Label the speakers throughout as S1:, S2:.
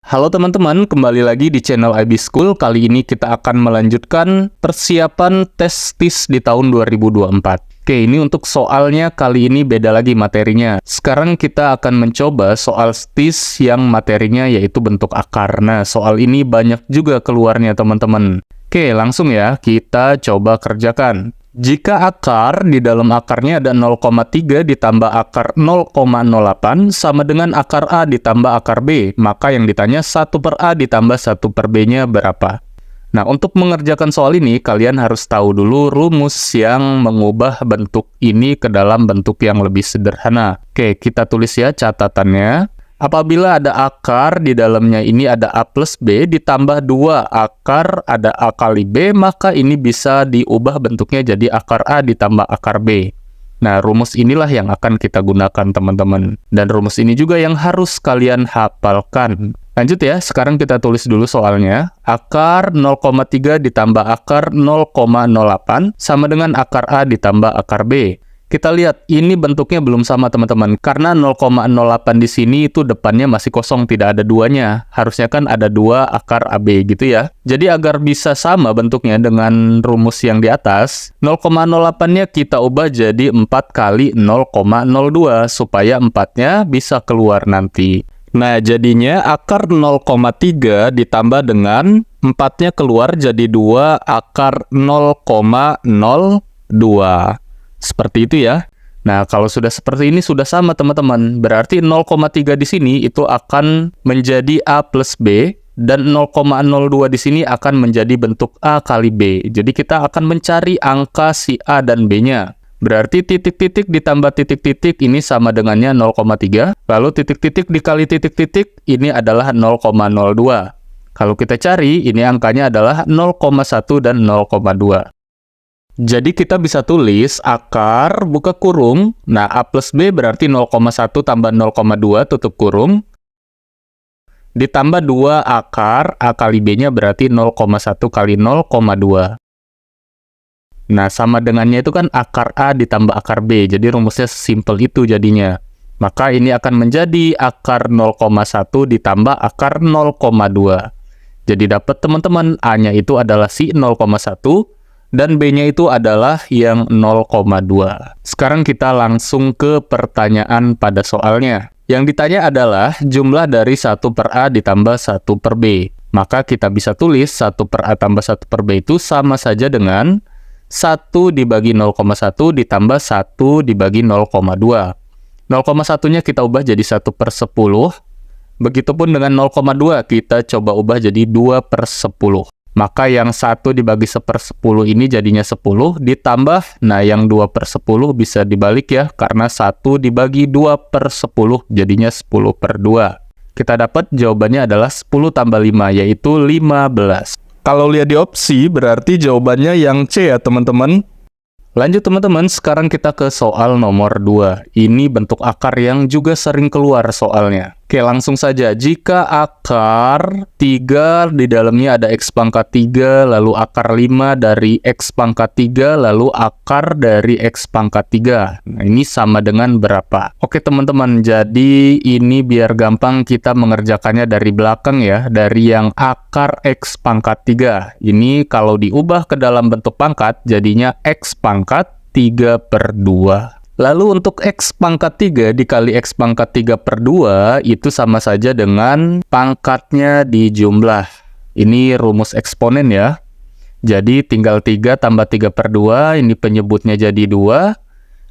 S1: Halo teman-teman, kembali lagi di channel IB School. Kali ini kita akan melanjutkan persiapan tes TIS di tahun 2024. Oke, ini untuk soalnya kali ini beda lagi materinya. Sekarang kita akan mencoba soal TIS yang materinya yaitu bentuk akar. Nah, soal ini banyak juga keluarnya teman-teman. Oke, langsung ya, kita coba kerjakan. Jika akar di dalam akarnya ada 0,3 ditambah akar 0,08 sama dengan akar A ditambah akar B, maka yang ditanya 1 per A ditambah 1 per B-nya berapa? Nah, untuk mengerjakan soal ini, kalian harus tahu dulu rumus yang mengubah bentuk ini ke dalam bentuk yang lebih sederhana. Oke, kita tulis ya catatannya. Apabila ada akar, di dalamnya ini ada A plus B, ditambah 2 akar, ada A kali B, maka ini bisa diubah bentuknya jadi akar A ditambah akar B. Nah, rumus inilah yang akan kita gunakan, teman-teman. Dan rumus ini juga yang harus kalian hafalkan. Lanjut ya, sekarang kita tulis dulu soalnya. Akar 0,3 ditambah akar 0,08 sama dengan akar A ditambah akar B. Kita lihat, ini bentuknya belum sama teman-teman. Karena 0,08 di sini itu depannya masih kosong, tidak ada duanya. Harusnya kan ada 2 akar AB gitu ya. Jadi agar bisa sama bentuknya dengan rumus yang di atas, 0,08-nya kita ubah jadi 4 kali 0,02 supaya 4-nya bisa keluar nanti. Nah, jadinya akar 0,3 ditambah dengan 4-nya keluar jadi 2 akar 0,02. Seperti itu ya. Nah, kalau sudah seperti ini sudah sama teman-teman. Berarti 0,3 di sini itu akan menjadi A plus B dan 0,02 di sini akan menjadi bentuk A kali B. Jadi kita akan mencari angka si A dan B-nya. Berarti titik-titik ditambah titik-titik ini sama dengannya 0,3. Lalu titik-titik dikali titik-titik ini adalah 0,02. Kalau kita cari, ini angkanya adalah 0,1 dan 0,2. Jadi kita bisa tulis akar buka kurung. Nah, A plus B berarti 0,1 tambah 0,2 tutup kurung. Ditambah 2 akar, A kali B-nya berarti 0,1 kali 0,2. Nah, sama dengannya itu kan akar A ditambah akar B. Jadi rumusnya simpel itu jadinya. Maka ini akan menjadi akar 0,1 ditambah akar 0,2. Jadi dapat teman-teman, A-nya itu adalah si 0,1. Dan B-nya itu adalah yang 0,2. Sekarang kita langsung ke pertanyaan pada soalnya. Yang ditanya adalah jumlah dari 1 per A ditambah 1 per B. Maka kita bisa tulis 1 per A tambah 1 per B itu sama saja dengan 1 dibagi 0,1 ditambah 1 dibagi 0,2. 0,1-nya kita ubah jadi 1 per 10. Begitupun dengan 0,2 kita coba ubah jadi 2 per 10. Maka yang 1 dibagi 1/10 ini jadinya 10, ditambah, nah yang 2 per 10 bisa dibalik ya, karena 1 dibagi 2 per 10, jadinya 10 per 2. Kita dapat jawabannya adalah 10 tambah 5, yaitu 15. Kalau lihat di opsi, berarti jawabannya yang C ya teman-teman. Lanjut teman-teman, sekarang kita ke soal nomor 2. Ini bentuk akar yang juga sering keluar soalnya. Oke, langsung saja. Jika akar 3 di dalamnya ada X pangkat 3, lalu akar 5 dari X pangkat 3, lalu akar dari X pangkat 3. Nah, ini sama dengan berapa? Oke teman-teman, jadi ini biar gampang kita mengerjakannya dari belakang ya, dari yang akar X pangkat 3. Ini kalau diubah ke dalam bentuk pangkat, jadinya X pangkat 3 per 2. Lalu untuk X pangkat 3 dikali X pangkat 3 per 2 itu sama saja dengan pangkatnya dijumlah. Ini rumus eksponen ya. Jadi tinggal 3 tambah 3 per 2, ini penyebutnya jadi 2.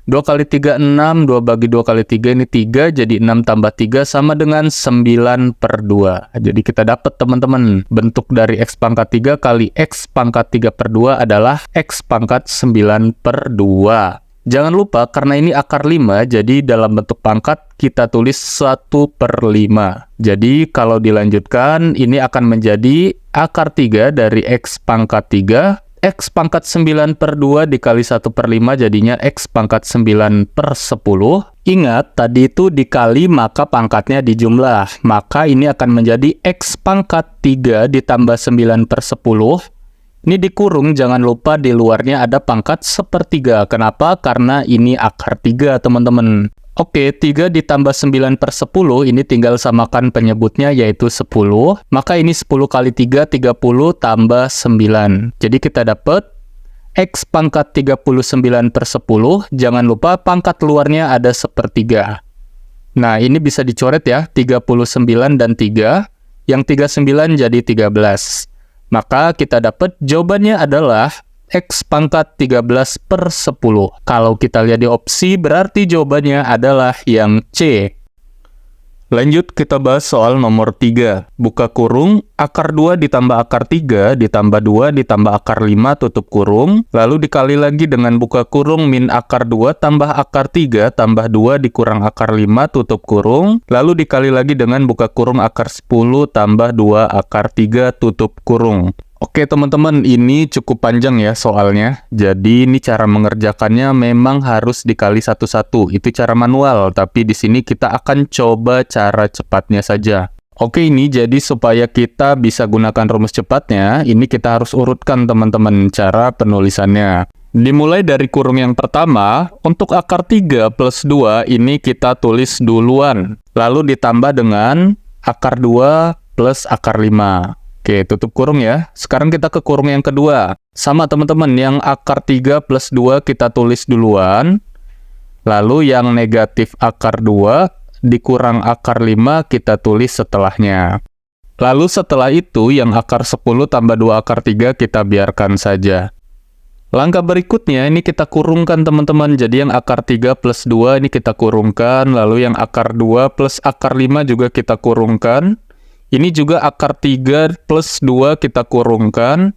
S1: 2 kali 3, 6, 2 bagi 2 kali 3, ini 3, jadi 6 tambah 3 sama dengan 9 per 2. Jadi kita dapat teman-teman, bentuk dari X pangkat 3 kali X pangkat 3 per 2 adalah X pangkat 9 per 2. Jangan lupa, karena ini akar 5, jadi dalam bentuk pangkat kita tulis 1 per 5. Jadi kalau dilanjutkan, ini akan menjadi akar 3 dari X pangkat 3. X pangkat 9 per 2 dikali 1 per 5 jadinya X pangkat 9 per 10. Ingat, tadi itu dikali maka pangkatnya dijumlah. Maka ini akan menjadi X pangkat 3 ditambah 9 per 10. Ini dikurung, jangan lupa di luarnya ada pangkat 1/3. Kenapa? Karena ini akar 3, teman-teman. Oke, 3 ditambah 9 per 10, ini tinggal samakan penyebutnya yaitu 10. Maka ini 10 kali 3, 30 tambah 9. Jadi kita dapat X pangkat 39 per 10. Jangan lupa pangkat luarnya ada sepertiga. Nah, ini bisa dicoret ya, 39 dan 3. Yang 39 jadi 13. Maka kita dapat jawabannya adalah X pangkat 13 per 10. Kalau kita lihat di opsi, berarti jawabannya adalah yang C. Lanjut kita bahas soal nomor 3. Buka kurung, akar 2 ditambah akar 3, ditambah 2 ditambah akar 5 tutup kurung, lalu dikali lagi dengan buka kurung min akar 2 tambah akar 3 tambah 2 dikurang akar 5 tutup kurung, lalu dikali lagi dengan buka kurung akar 10 tambah 2 akar 3 tutup kurung. Oke teman-teman, ini cukup panjang ya soalnya. Jadi ini cara mengerjakannya memang harus dikali satu-satu. Itu cara manual, tapi di sini kita akan coba cara cepatnya saja. Oke, ini jadi supaya kita bisa gunakan rumus cepatnya, ini kita harus urutkan teman-teman cara penulisannya. Dimulai dari kurung yang pertama, untuk akar 3 plus 2 ini kita tulis duluan. Lalu ditambah dengan akar 2 plus akar 5. Oke, tutup kurung ya. Sekarang kita ke kurung yang kedua. Sama teman-teman, yang akar 3 plus 2 kita tulis duluan. Lalu yang negatif akar 2 dikurang akar 5 kita tulis setelahnya. Lalu setelah itu yang akar 10 tambah 2 akar 3 kita biarkan saja. Langkah berikutnya ini kita kurungkan teman-teman. Jadi yang akar 3 plus 2 ini kita kurungkan. Lalu yang akar 2 plus akar 5 juga kita kurungkan. Ini juga akar 3 plus 2 kita kurungkan.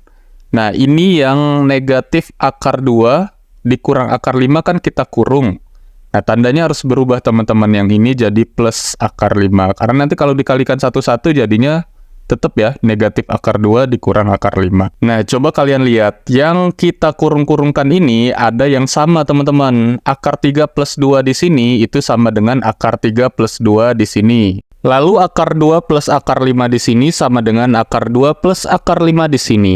S1: Nah, ini yang negatif akar 2 dikurang akar 5 kan kita kurung. Nah, tandanya harus berubah teman-teman. Yang ini jadi plus akar 5. Karena nanti kalau dikalikan satu-satu jadinya tetap ya, negatif akar 2 dikurang akar 5. Nah, coba kalian lihat. Yang kita kurung-kurungkan ini ada yang sama teman-teman. Akar 3 plus 2 di sini itu sama dengan akar 3 plus 2 di sini. Lalu akar 2 plus akar 5 di sini sama dengan akar 2 plus akar 5 di sini.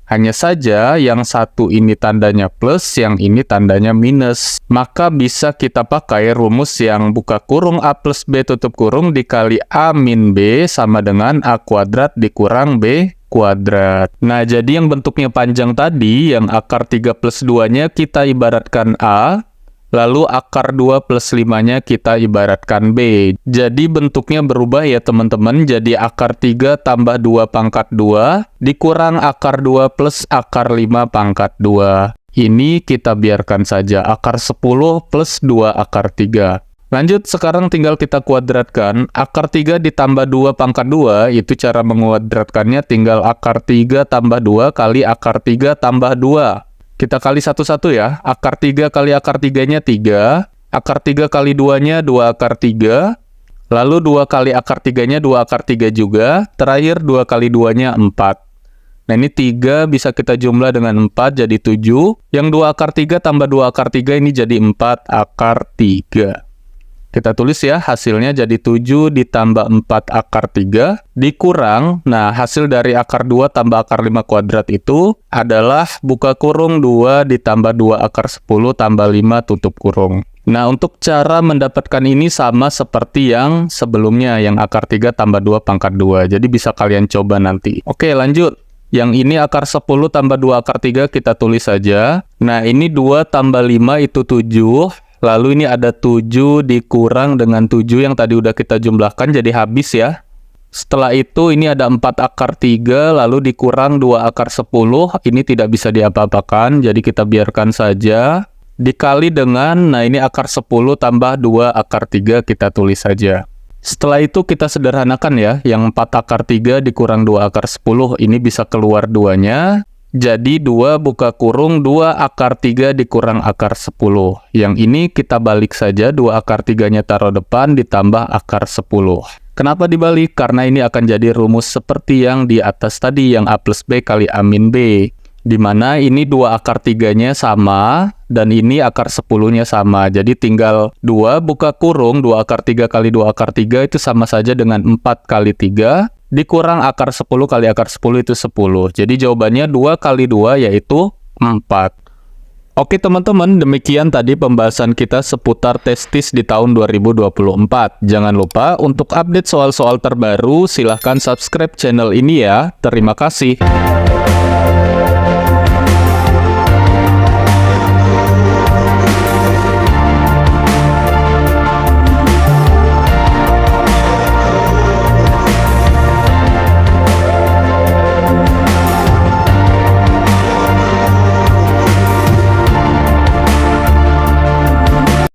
S1: Hanya saja yang satu ini tandanya plus, yang ini tandanya minus. Maka bisa kita pakai rumus yang buka kurung A plus B tutup kurung dikali A min B sama dengan A kuadrat dikurang B kuadrat. Nah, jadi yang bentuknya panjang tadi, yang akar 3 plus 2-nya kita ibaratkan A. Lalu akar 2 plus 5-nya kita ibaratkan B. Jadi bentuknya berubah ya teman-teman. Jadi akar 3 tambah 2 pangkat 2 dikurang akar 2 plus akar 5 pangkat 2. Ini kita biarkan saja. Akar 10 plus 2 akar 3. Lanjut, sekarang tinggal kita kuadratkan. Akar 3 ditambah 2 pangkat 2, itu cara menguadratkannya tinggal akar 3 tambah 2 kali akar 3 tambah 2. Kita kali satu-satu ya. Akar 3 kali akar 3-nya 3. Akar 3 kali 2-nya 2 akar 3. Lalu 2 kali akar 3-nya 2 akar 3 juga. Terakhir 2 kali 2-nya 4. Nah, ini 3 bisa kita jumlah dengan 4 jadi 7. Yang 2 akar 3 tambah 2 akar 3 ini jadi 4 akar 3. Kita tulis ya, hasilnya jadi 7 ditambah 4 akar 3 dikurang, nah hasil dari akar 2 tambah akar 5 kuadrat itu adalah buka kurung 2 ditambah 2 akar 10 tambah 5 tutup kurung. Nah, untuk cara mendapatkan ini sama seperti yang sebelumnya, yang akar 3 tambah 2 pangkat 2. Jadi bisa kalian coba nanti. Oke, lanjut. Yang ini akar 10 tambah 2 akar 3 kita tulis saja. Nah, ini 2 tambah 5 itu 7. Lalu ini ada 7 dikurang dengan 7 yang tadi udah kita jumlahkan, jadi habis ya. Setelah itu ini ada 4 akar 3, lalu dikurang 2 akar 10. Ini tidak bisa diapa-apakan, jadi kita biarkan saja. Dikali dengan, nah ini akar 10 tambah 2 akar 3 kita tulis saja. Setelah itu kita sederhanakan ya, yang 4 akar 3 dikurang 2 akar 10, ini bisa keluar 2-nya. Jadi 2 buka kurung 2 akar 3 dikurang akar 10. Yang ini kita balik saja, 2 akar 3-nya taruh depan ditambah akar 10. Kenapa dibalik? Karena ini akan jadi rumus seperti yang di atas tadi, yang A plus B kali A min B. Dimana ini 2 akar 3-nya sama, dan ini akar 10-nya sama. Jadi tinggal 2 buka kurung, 2 akar 3 kali 2 akar 3 itu sama saja dengan 4 kali 3. Dikurang akar 10 kali akar 10 itu 10. Jadi jawabannya 2 kali 2 yaitu 4. Oke teman-teman, demikian tadi pembahasan kita seputar testis di tahun 2024. Jangan lupa untuk update soal-soal terbaru, silahkan subscribe channel ini ya. Terima kasih.